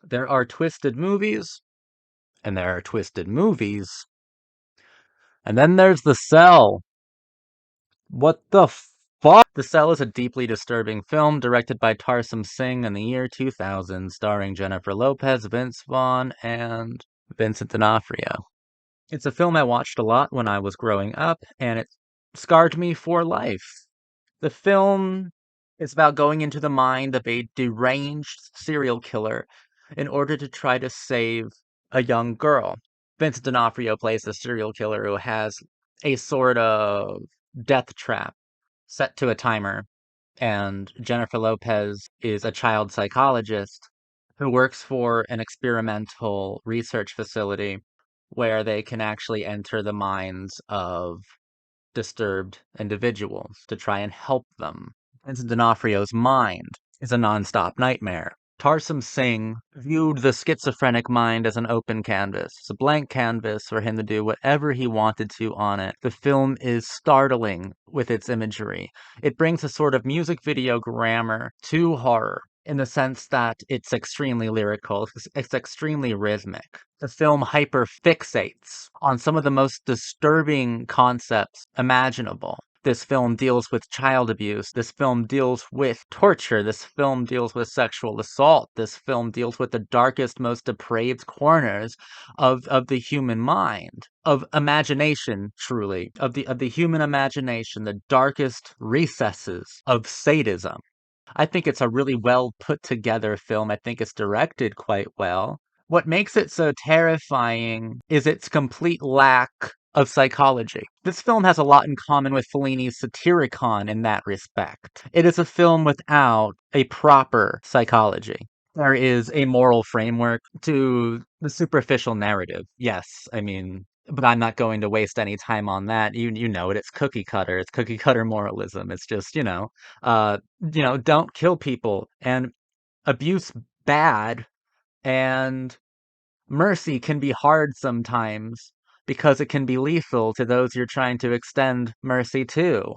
There are twisted movies, and there are twisted movies, and then there's The Cell. What the fuck? The Cell is a deeply disturbing film directed by Tarsum Singh in the year 2000, starring Jennifer Lopez, Vince Vaughn, and Vincent D'onofrio. It's a film I watched a lot when I was growing up, and it scarred me for life. The film is about going into the mind of a deranged serial killer in order to try to save a young girl. Vincent D'onofrio plays the serial killer who has a sort of death trap set to a timer, and Jennifer Lopez is a child psychologist who works for an experimental research facility where they can actually enter the minds of disturbed individuals to try and help them. Vincent D'Onofrio's mind is a nonstop nightmare. Tarsum Singh viewed the schizophrenic mind as an open canvas, it's a blank canvas for him to do whatever he wanted to on it. The film is startling with its imagery. It brings a sort of music video grammar to horror in the sense that it's extremely lyrical, it's extremely rhythmic. The film hyperfixates on some of the most disturbing concepts imaginable. This film deals with child abuse. This film deals with torture. This film deals with sexual assault. This film deals with the darkest, most depraved corners of the human mind, of imagination, truly, of the human imagination, the darkest recesses of sadism. I think it's a really well put together film. I think it's directed quite well. What makes it so terrifying is its complete lack of psychology. This film has a lot in common with Fellini's Satyricon in that respect. It is a film without a proper psychology. There is a moral framework to the superficial narrative. Yes, I mean, but I'm not going to waste any time on that. You know it. It's cookie cutter. It's cookie cutter moralism. It's just, don't kill people and abuse bad, and mercy can be hard sometimes because it can be lethal to those you're trying to extend mercy to.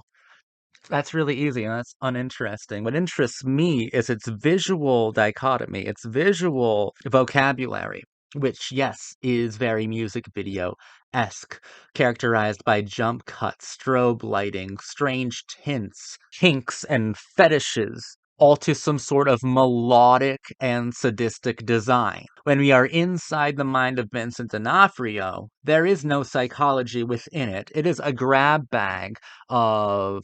That's really easy and that's uninteresting. What interests me is its visual dichotomy, its visual vocabulary, which, yes, is very music video-esque, characterized by jump cuts, strobe lighting, strange tints, kinks, and fetishes, all to some sort of melodic and sadistic design. When we are inside the mind of Vincent D'Onofrio, there is no psychology within it. It is a grab bag of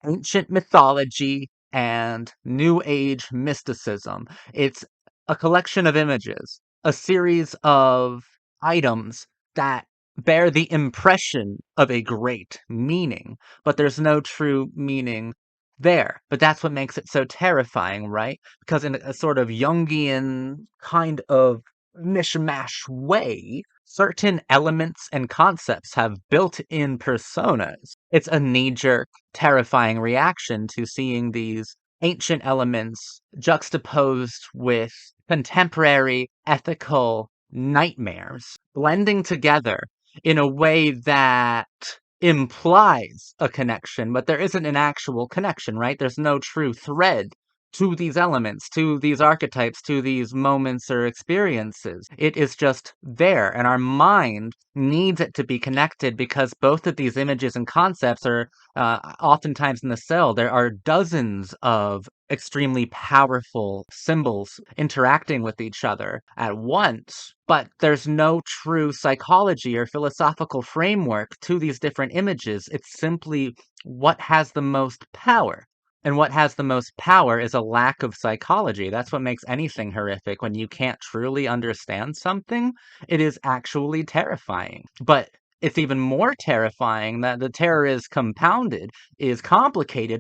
ancient mythology and New Age mysticism. It's a collection of images, a series of items that bear the impression of a great meaning, but there's no true meaning there. But that's what makes it so terrifying, right? Because in a sort of Jungian kind of mishmash way, certain elements and concepts have built-in personas. It's a knee-jerk, terrifying reaction to seeing these ancient elements juxtaposed with contemporary ethical nightmares, blending together in a way that implies a connection, but there isn't an actual connection, right? There's no true thread to these elements, to these archetypes, to these moments or experiences. It is just there, and our mind needs it to be connected because both of these images and concepts are oftentimes in the cell. There are dozens of extremely powerful symbols interacting with each other at once, but there's no true psychology or philosophical framework to these different images. It's simply what has the most power. And what has the most power is a lack of psychology. That's what makes anything horrific. When you can't truly understand something, it is actually terrifying. But it's even more terrifying that the terror is complicated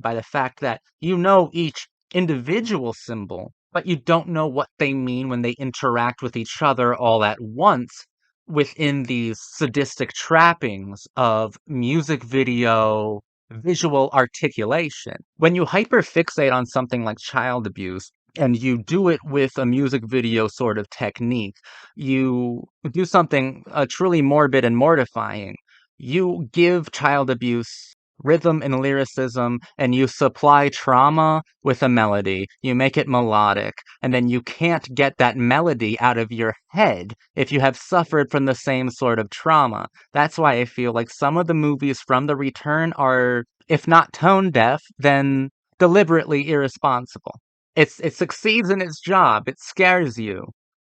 by the fact that you know each individual symbol, but you don't know what they mean when they interact with each other all at once within these sadistic trappings of music video visual articulation. When you hyperfixate on something like child abuse, and you do it with a music video sort of technique, you do something truly morbid and mortifying. You give child abuse rhythm and lyricism, and you supply trauma with a melody. You make it melodic, and then you can't get that melody out of your head if you have suffered from the same sort of trauma. That's why I feel like some of the movies from The Return are, if not tone deaf, then deliberately irresponsible. It succeeds in its job. It scares you.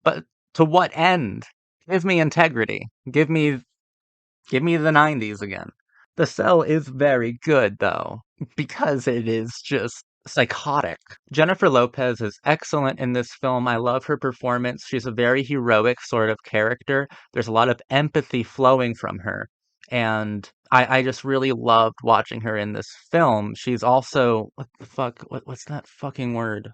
But to what end? Give me integrity. Give me the 90s again. The Cell is very good, though, because it is just psychotic. Jennifer Lopez is excellent in this film. I love her performance. She's a very heroic sort of character. There's a lot of empathy flowing from her. And I just really loved watching her in this film. She's also, what the fuck? What's that fucking word?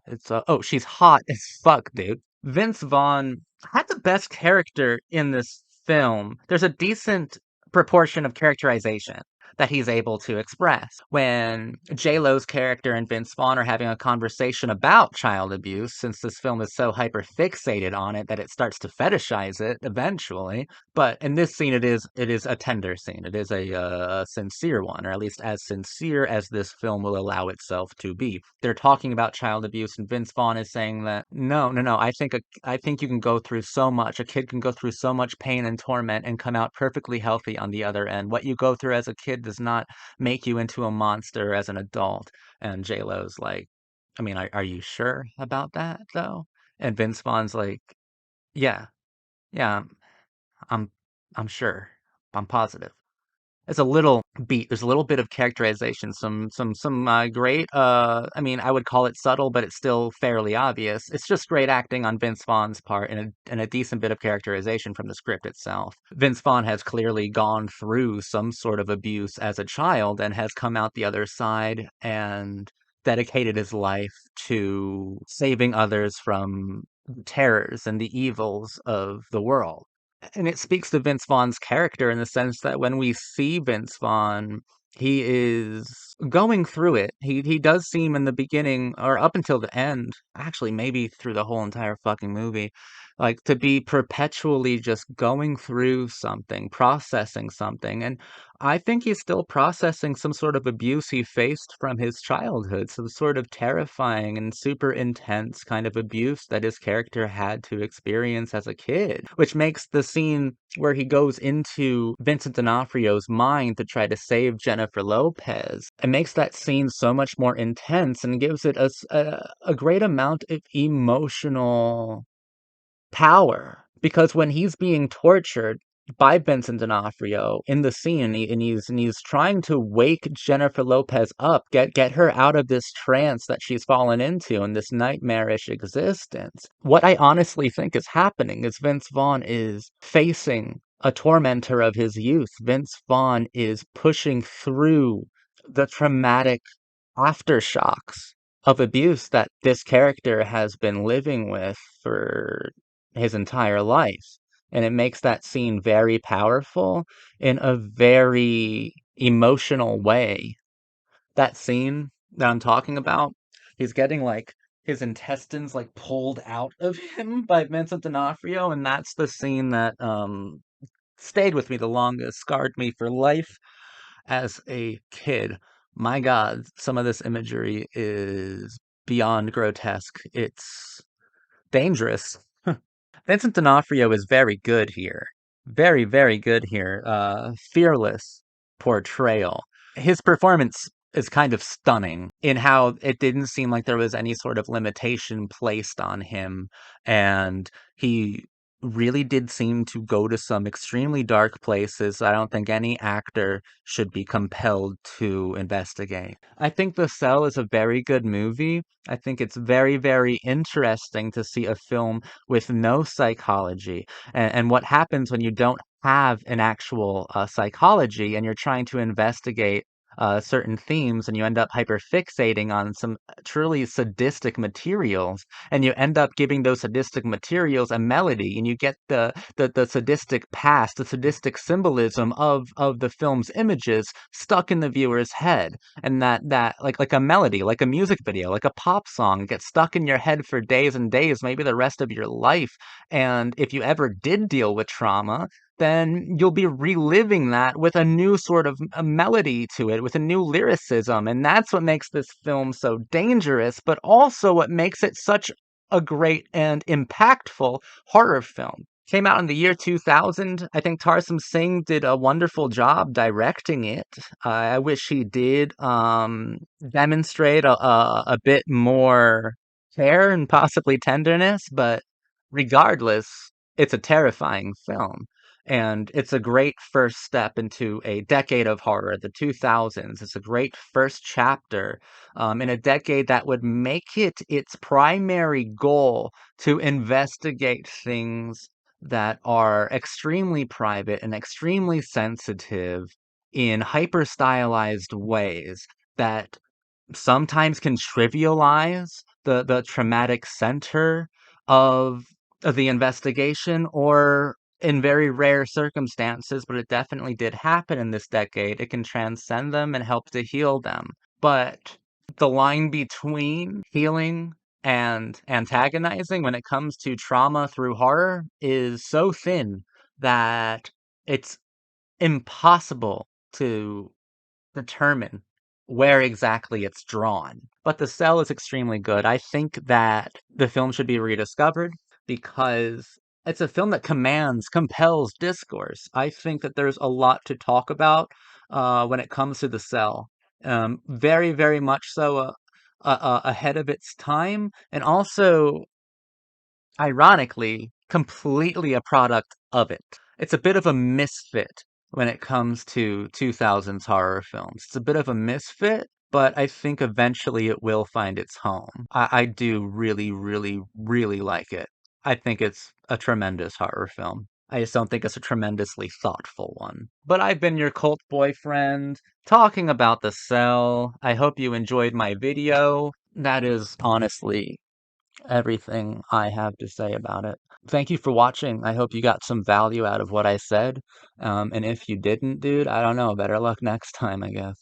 Oh, she's hot as fuck, dude. Vince Vaughn had the best character in this film. There's a decent proportion of characterization that he's able to express. When J-Lo's character and Vince Vaughn are having a conversation about child abuse, since this film is so hyper fixated on it that it starts to fetishize it eventually. But in this scene, it is a tender scene. It is a sincere one, or at least as sincere as this film will allow itself to be. They're talking about child abuse, and Vince Vaughn is saying that no, no, no. I think you can go through so much. A kid can go through so much pain and torment and come out perfectly healthy on the other end. What you go through as a kid does not make you into a monster as an adult. And J Lo's like, I mean, are you sure about that though? And Vince Vaughn's like, yeah, yeah, I'm I'm sure. I'm positive. There's a little beat. There's a little bit of characterization. Some great. I mean, I would call it subtle, but it's still fairly obvious. It's just great acting on Vince Vaughn's part, and a decent bit of characterization from the script itself. Vince Vaughn has clearly gone through some sort of abuse as a child and has come out the other side and dedicated his life to saving others from terrors and the evils of the world. And it speaks to Vince Vaughn's character in the sense that when we see Vince Vaughn, he is going through it. He does seem in the beginning or up until the end, actually maybe through the whole entire fucking movie, like to be perpetually just going through something, processing something. And I think he's still processing some sort of abuse he faced from his childhood, some sort of terrifying and super intense kind of abuse that his character had to experience as a kid, which makes the scene where he goes into Vincent D'onofrio's mind to try to save Jennifer Lopez. It makes that scene so much more intense and gives it a great amount of emotional power, because when he's being tortured by Vincent D'Onofrio in the scene, and he's trying to wake Jennifer Lopez up, get her out of this trance that she's fallen into and this nightmarish existence. What I honestly think is happening is Vince Vaughn is facing a tormentor of his youth. Vince Vaughn is pushing through the traumatic aftershocks of abuse that this character has been living with for his entire life. And it makes that scene very powerful in a very emotional way. That scene that I'm talking about, he's getting like his intestines like pulled out of him by Vincent D'Onofrio, and that's the scene that stayed with me the longest, scarred me for life as a kid. My God, some of this imagery is beyond grotesque. It's dangerous. Vincent D'Onofrio is very good here. Very, very good here. Fearless portrayal. His performance is kind of stunning in how it didn't seem like there was any sort of limitation placed on him, and he really did seem to go to some extremely dark places I don't think any actor should be compelled to investigate. I think The Cell is a very good movie. I think it's very, very interesting to see a film with no psychology, and what happens when you don't have an actual psychology and you're trying to investigate certain themes, and you end up hyperfixating on some truly sadistic materials, and you end up giving those sadistic materials a melody, and you get the sadistic past, the sadistic symbolism of the film's images stuck in the viewer's head, and that like a melody, like a music video, like a pop song gets stuck in your head for days and days, maybe the rest of your life. And if you ever did deal with trauma, then you'll be reliving that with a new sort of a melody to it, with a new lyricism. And that's what makes this film so dangerous, but also what makes it such a great and impactful horror film. Came out in the year 2000. I think Tarsum Singh did a wonderful job directing it. I wish he did demonstrate a bit more care and possibly tenderness, but regardless, it's a terrifying film. And it's a great first step into a decade of horror, the 2000s. It's a great first chapter in a decade that would make it its primary goal to investigate things that are extremely private and extremely sensitive in hyper stylized ways that sometimes can trivialize the traumatic center of the investigation, or in very rare circumstances, but it definitely did happen in this decade, it can transcend them and help to heal them. But the line between healing and antagonizing when it comes to trauma through horror is so thin that it's impossible to determine where exactly it's drawn. But The Cell is extremely good. I think that the film should be rediscovered because it's a film that compels discourse. I think that there's a lot to talk about when it comes to The Cell. Very, very much so ahead of its time, and also ironically, completely a product of it. It's a bit of a misfit when it comes to 2000s horror films. It's a bit of a misfit, but I think eventually it will find its home. I do really, really, really like it. I think it's a tremendous horror film. I just don't think it's a tremendously thoughtful one. But I've been your cult boyfriend, talking about The Cell. I hope you enjoyed my video. That is honestly everything I have to say about it. Thank you for watching. I hope you got some value out of what I said. And if you didn't, dude, I don't know. Better luck next time, I guess.